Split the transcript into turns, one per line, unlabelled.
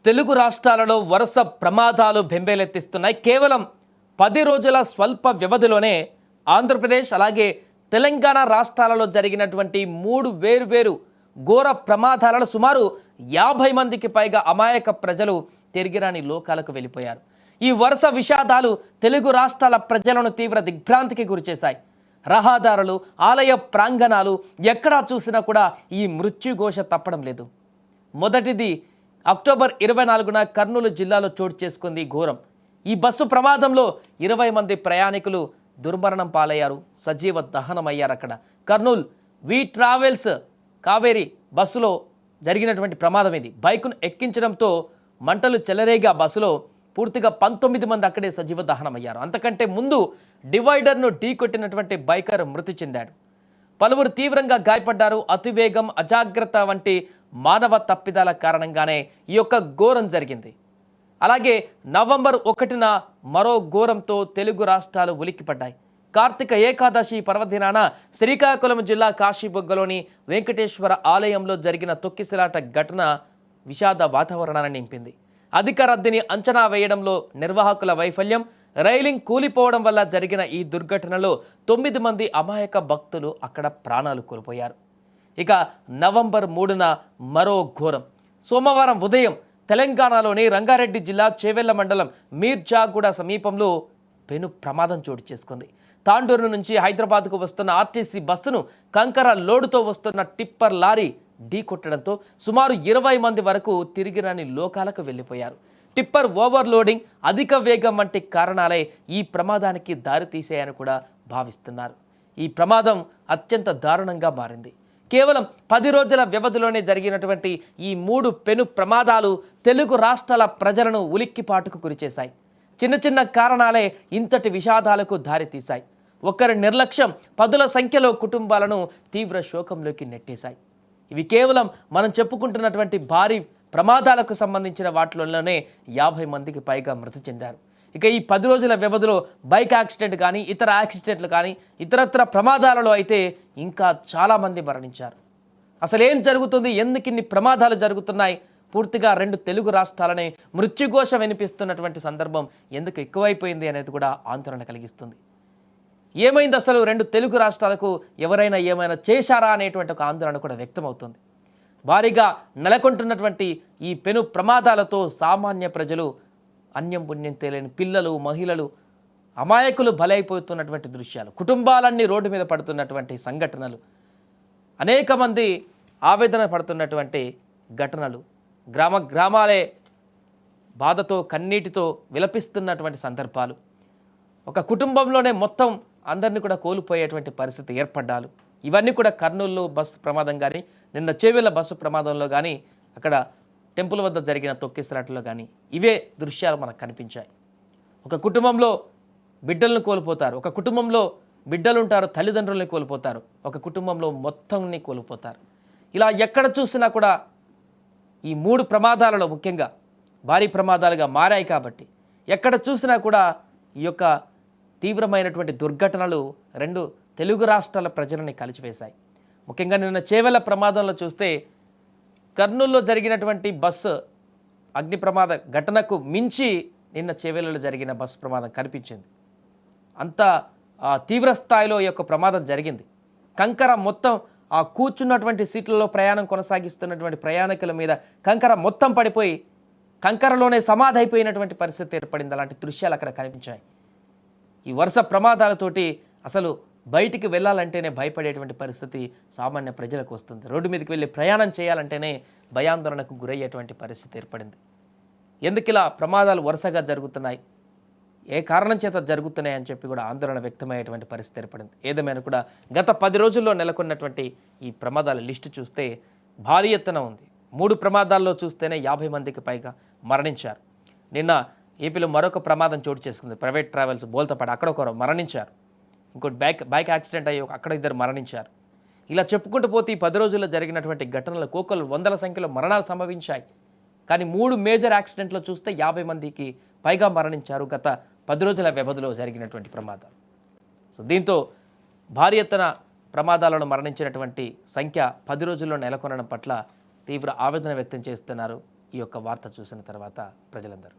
తెలుగు రాష్ట్రాలలో వరుస ప్రమాదాలు బెంబేలెత్తిస్తున్నాయి. కేవలం 10 రోజుల స్వల్ప వ్యవధిలోనే ఆంధ్రప్రదేశ్ అలాగే తెలంగాణ రాష్ట్రాలలో జరిగినటువంటి 3 వేర్వేరు ఘోర ప్రమాదాలలో సుమారు 50 మందికి పైగా అమాయక ప్రజలు తిరిగిరాని లోకాలకు వెళ్ళిపోయారు. ఈ వరుస విషాదాలు తెలుగు రాష్ట్రాల ప్రజలను తీవ్ర దిగ్భ్రాంతికి గురిచేశాయి. రహదారులు, ఆలయ ప్రాంగణాలు ఎక్కడా చూసినా కూడా ఈ మృత్యుఘోష తప్పడం లేదు. మొదటిది అక్టోబర్ 24న కర్నూలు జిల్లాలో చోటు చేసుకుంది ఘోరం. ఈ బస్సు ప్రమాదంలో 20 మంది ప్రయాణికులు దుర్మరణం పాలయ్యారు, సజీవ దహనమయ్యారు. అక్కడ కర్నూలు వి ట్రావెల్స్ కావేరి బస్సులో జరిగినటువంటి ప్రమాదం ఇది. బైకును ఎక్కించడంతో మంటలు చెలరేగా బస్సులో పూర్తిగా 19 మంది అక్కడే సజీవ దహనమయ్యారు. అంతకంటే ముందు డివైడర్ను ఢీకొట్టినటువంటి బైకర్ మృతి చెందాడు. పలువురు తీవ్రంగా గాయపడ్డారు. అతివేగం, అజాగ్రత్త వంటి మానవ తప్పిదాల కారణంగానే ఈ యొక్క ఘోరం జరిగింది. అలాగే నవంబర్ 1న మరో ఘోరంతో తెలుగు రాష్ట్రాలు ఉలిక్కిపడ్డాయి. కార్తీక ఏకాదశి పర్వదినాన శ్రీకాకుళం జిల్లా కాశీబుగ్గలోని వెంకటేశ్వర ఆలయంలో జరిగిన తొక్కిసలాట ఘటన విషాద వాతావరణాన్ని నింపింది. అధిక రద్దీని అంచనా వేయడంలో నిర్వాహకుల వైఫల్యం, రైలింగ్ కూలిపోవడం వల్ల జరిగిన ఈ దుర్ఘటనలో 9 మంది అమాయక భక్తులు అక్కడ ప్రాణాలు కోల్పోయారు. ఇక నవంబర్ 3న మరో ఘోరం. సోమవారం ఉదయం తెలంగాణలోని రంగారెడ్డి జిల్లా చేవెళ్ల మండలం మీర్జాగూడ సమీపంలో పెను ప్రమాదం చోటు చేసుకుంది. తాండూరు నుంచి హైదరాబాద్కు వస్తున్న ఆర్టీసీ బస్సును కంకర లోడుతో వస్తున్న టిప్పర్ లారీ ఢీకొట్టడంతో సుమారు 20 మంది వరకు తిరిగిరాని లోకాలకు వెళ్ళిపోయారు. టిప్పర్ ఓవర్లోడింగ్, అధిక వేగం వంటి కారణాలే ఈ ప్రమాదానికి దారితీసాయని కూడా భావిస్తున్నారు. ఈ ప్రమాదం అత్యంత దారుణంగా మారింది. కేవలం 10 రోజుల వ్యవధిలోనే జరిగినటువంటి ఈ 3 పెను ప్రమాదాలు తెలుగు రాష్ట్రాల ప్రజలను ఉలిక్కిపాటుకు గురిచేశాయి. చిన్న చిన్న కారణాలే ఇంతటి విషాదాలకు దారితీశాయి. ఒకరి నిర్లక్ష్యం పదుల సంఖ్యలో కుటుంబాలను తీవ్ర శోకంలోకి నెట్టేశాయి. ఇవి కేవలం మనం చెప్పుకుంటున్నటువంటి భారీ ప్రమాదాలకు సంబంధించిన వాటిలోనే 50 మందికి పైగా మృతి చెందారు. ఇక ఈ 10 రోజుల వ్యవధిలో బైక్ యాక్సిడెంట్ కానీ, ఇతర యాక్సిడెంట్లు కానీ, ఇతరత్ర ప్రమాదాలలో అయితే ఇంకా చాలామంది మరణించారు. అసలు ఏం జరుగుతుంది, ఎందుకు ఇన్ని ప్రమాదాలు జరుగుతున్నాయి, పూర్తిగా 2 తెలుగు రాష్ట్రాలనే మృత్యుఘోష వినిపిస్తున్నటువంటి సందర్భం ఎందుకు ఎక్కువైపోయింది అనేది కూడా ఆందోళన కలిగిస్తుంది. ఏమైంది అసలు, 2 తెలుగు రాష్ట్రాలకు ఎవరైనా ఏమైనా చేశారా అనేటువంటి ఒక ఆందోళన కూడా వ్యక్తమవుతుంది. భారీగా నెలకొంటున్నటువంటి ఈ పెను ప్రమాదాలతో సామాన్య ప్రజలు, అన్యం పుణ్యం తెలియని పిల్లలు, మహిళలు, అమాయకులు బలైపోతున్నటువంటి దృశ్యాలు, కుటుంబాలన్నీ రోడ్డు మీద పడుతున్నటువంటి సంఘటనలు, అనేక మంది ఆవేదన పడుతున్నటువంటి ఘటనలు, గ్రామాలే బాధతో కన్నీటితో విలపిస్తున్నటువంటి సందర్భాలు, ఒక కుటుంబంలోనే మొత్తం అందరినీ కూడా కోల్పోయేటువంటి పరిస్థితి ఏర్పడ్డాలు, ఇవన్నీ కూడా కర్నూలులో బస్సు ప్రమాదం కానీ, నిన్న చేవెళ్ల బస్సు ప్రమాదంలో కానీ, అక్కడ టెంపుల్ వద్ద జరిగిన తొక్కిసలాటలో కానీ ఇవే దృశ్యాలు మనకు కనిపించాయి. ఒక కుటుంబంలో బిడ్డలను కోల్పోతారు, ఒక కుటుంబంలో బిడ్డలు ఉంటారు, తల్లిదండ్రులని కోల్పోతారు, ఒక కుటుంబంలో మొత్తాన్ని కోల్పోతారు. ఇలా ఎక్కడ చూసినా కూడా ఈ 3 ప్రమాదాలలో ముఖ్యంగా భారీ ప్రమాదాలుగా మారాయి కాబట్టి ఎక్కడ చూసినా కూడా ఈ యొక్క తీవ్రమైనటువంటి దుర్ఘటనలు 2 తెలుగు రాష్ట్రాల ప్రజలని కలిచివేశాయి. ముఖ్యంగా నిన్న చేవెళ్ల ప్రమాదంలో చూస్తే కర్నూలులో జరిగినటువంటి బస్సు అగ్ని ప్రమాద ఘటనకు మించి నిన్న చేవెళ్లలో జరిగిన బస్సు ప్రమాదం కనిపించింది. అంత తీవ్ర స్థాయిలో ఈ యొక్క ప్రమాదం జరిగింది. కంకర మొత్తం ఆ కూర్చున్నటువంటి సీట్లలో ప్రయాణం కొనసాగిస్తున్నటువంటి ప్రయాణికుల మీద కంకర మొత్తం పడిపోయి కంకరలోనే సమాధి అయిపోయినటువంటి పరిస్థితి ఏర్పడింది. అలాంటి దృశ్యాలు అక్కడ కనిపించాయి. ఈ వరుస ప్రమాదాలతోటి అసలు బయటికి వెళ్ళాలంటేనే భయపడేటువంటి పరిస్థితి సామాన్య ప్రజలకు వస్తుంది. రోడ్డు మీదకి వెళ్ళి ప్రయాణం చేయాలంటేనే భయాందోళనకు గురయ్యేటువంటి పరిస్థితి ఏర్పడింది. ఎందుకు ఇలా ప్రమాదాలు వరుసగా జరుగుతున్నాయి, ఏ కారణం చేత జరుగుతున్నాయి అని చెప్పి కూడా ఆందోళన వ్యక్తమయ్యేటువంటి పరిస్థితి ఏర్పడింది. ఏదేమైనా కూడా గత 10 రోజుల్లో నెలకొన్నటువంటి ఈ ప్రమాదాల లిస్టు చూస్తే భారీ ఎత్తున ఉంది. 3 ప్రమాదాల్లో చూస్తేనే 50 మందికి పైగా మరణించారు. నిన్న ఏపీలో మరొక ప్రమాదం చోటు చేసుకుంది. ప్రైవేట్ ట్రావెల్స్ బోల్తోపాటు అక్కడ ఒకరు మరణించారు. ఇంకోటి బైక్ యాక్సిడెంట్ అయ్యి అక్కడ 2 మరణించారు. ఇలా చెప్పుకుంటూ పోతే ఈ 10 రోజుల్లో జరిగినటువంటి ఘటనలు కోకొలు వందల సంఖ్యలో మరణాలు సంభవించాయి. కానీ 3 మేజర్ యాక్సిడెంట్లో చూస్తే 50 మందికి పైగా మరణించారు గత 10 రోజుల వ్యవధిలో జరిగినటువంటి ప్రమాదాలు. సో దీంతో భారీ ఎత్తున ప్రమాదాలను మరణించినటువంటి సంఖ్య 10 రోజుల్లో నెలకొనడం పట్ల తీవ్ర ఆవేదన వ్యక్తం చేస్తున్నారు ఈ యొక్క వార్త చూసిన తర్వాత ప్రజలందరూ?